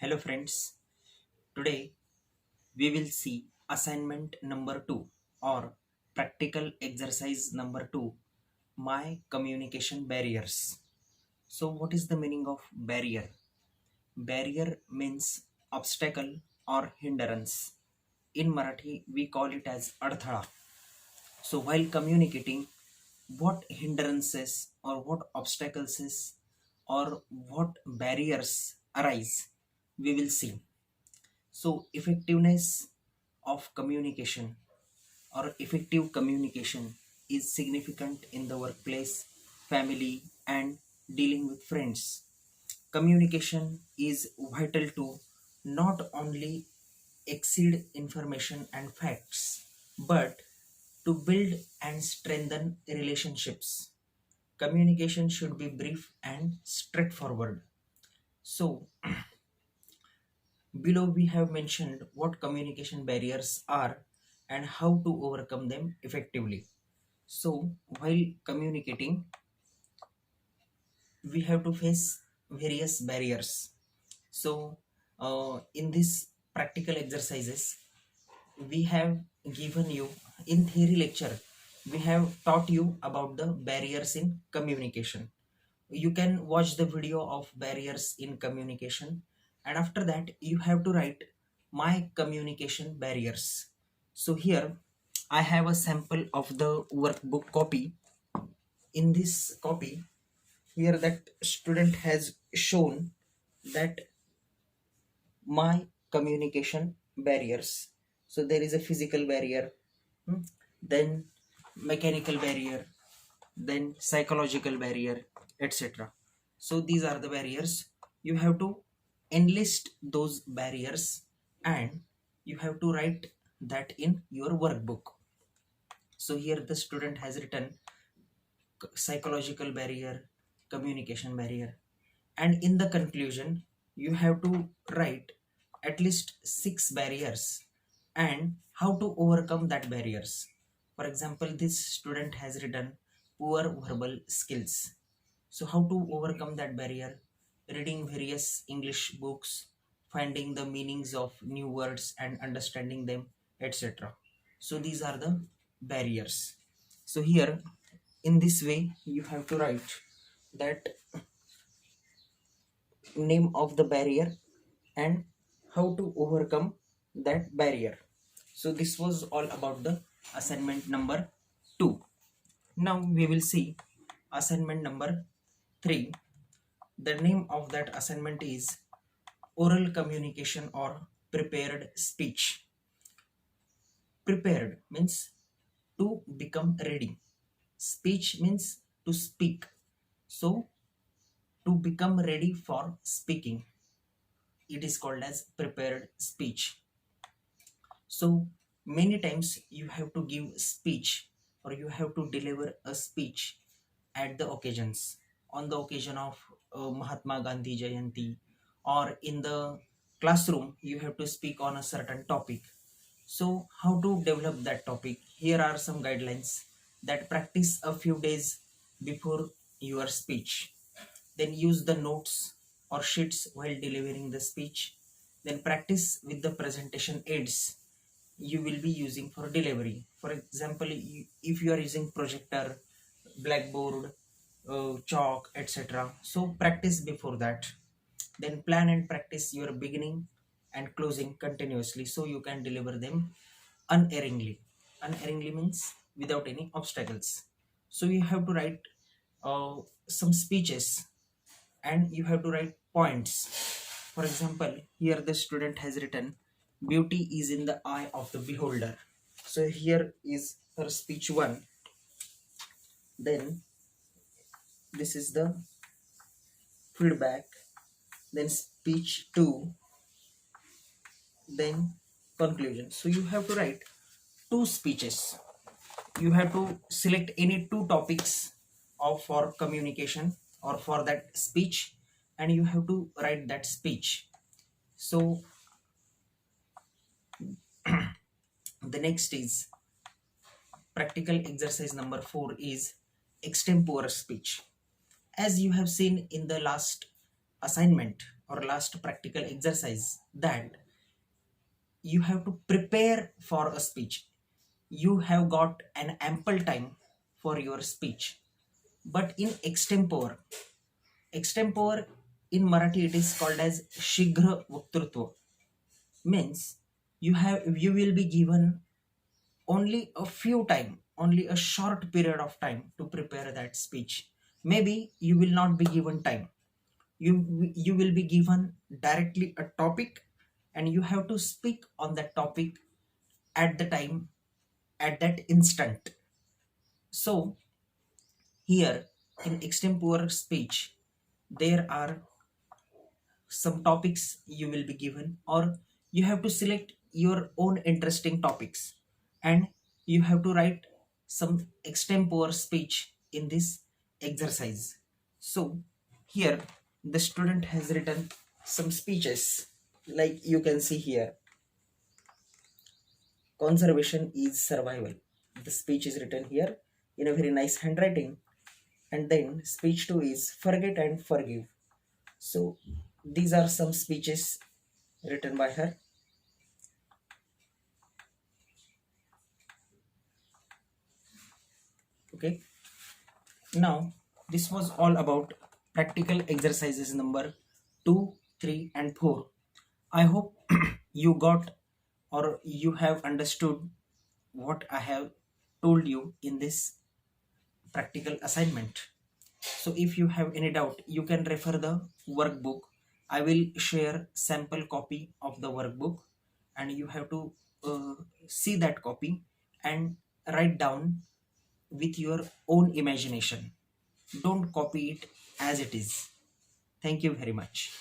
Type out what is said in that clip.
Hello friends, today we will see assignment number 2 or practical exercise number 2, my communication barriers. So what is the meaning of barrier? Barrier means obstacle or hindrance. In Marathi we call it as adthala. So while communicating, what hindrances or what obstacles or what barriers arise, we will see. So, effectiveness of communication or effective communication is significant in the workplace, family, and dealing with friends. Communication is vital to not only exceed information and facts, but to build and strengthen relationships. Communication should be brief and straightforward. So, below we have mentioned what communication barriers are and how to overcome them effectively. So while communicating, we have to face various barriers. So in this practical exercises, we have given you in theory lecture, we have taught you about the barriers in communication. You can watch the video of barriers in communication, and after that you have to write my communication barriers. So here I have a sample of the workbook copy. In this copy, here that student has shown that my communication barriers. So there is a physical barrier, then mechanical barrier, then psychological barrier, etc. So these are the barriers. You have to enlist those barriers and you have to write that in your workbook. So here the student has written psychological barrier, communication barrier, and in the conclusion you have to write at least 6 barriers and how to overcome that barriers. For example, this student has written poor verbal skills. So how to overcome that barrier? Reading various English books, finding the meanings of new words and understanding them, etc. So these are the barriers. So here in this way you have to write that name of the barrier and how to overcome that barrier. So this was all about the assignment number 2. Now we will see assignment number 3. The name of that assignment is oral communication or prepared speech. Prepared means to become ready. Speech means to speak. So to become ready for speaking, it is called as prepared speech. So many times you have to give speech or you have to deliver a speech at the occasions, on the occasion of Mahatma Gandhi Jayanti, or in the classroom you have to speak on a certain topic. So how to develop that topic? Here are some guidelines: that practice a few days before your speech, then use the notes or sheets while delivering the speech, then practice with the presentation aids you will be using for delivery. For example, if you are using projector, blackboard, chalk, etc., so practice before that. Then plan and practice your beginning and closing continuously so you can deliver them unerringly. Unerringly means without any obstacles. So you have to write some speeches and you have to write points. For example, here the student has written, beauty is in the eye of the beholder. So here is her speech 1. Then this is the feedback. Then speech 2. Then conclusion. So you have to write 2 speeches. You have to select any 2 topics of for communication or for that speech, and you have to write that speech. So the next is practical exercise number 4 is extempore speech. As you have seen in the last assignment, or last practical exercise, that you have to prepare for a speech. You have got an ample time for your speech. But in extempore in Marathi it is called as Shighra Vaktritva, means you will be given only a few time, only a short period of time to prepare that speech. Maybe you will not be given time. You will be given directly a topic, and you have to speak on that topic at the time, at that instant. So here in extempore speech, there are some topics you will be given, or you have to select your own interesting topics, and you have to write some extempore speech in this exercise. So here the student has written some speeches, like you can see here. Conservation is survival. The speech is written here in a very nice handwriting. And then speech 2 is forget and forgive. So these are some speeches written by her. Okay. Now this was all about practical exercises number 2, 3, and 4. I hope you got, or you have understood what I have told you in this practical assignment. So if you have any doubt, you can refer the workbook. I will share sample copy of the workbook, and you have to uh, see that copy and write down with your own imagination. Don't copy it as it is. Thank you very much.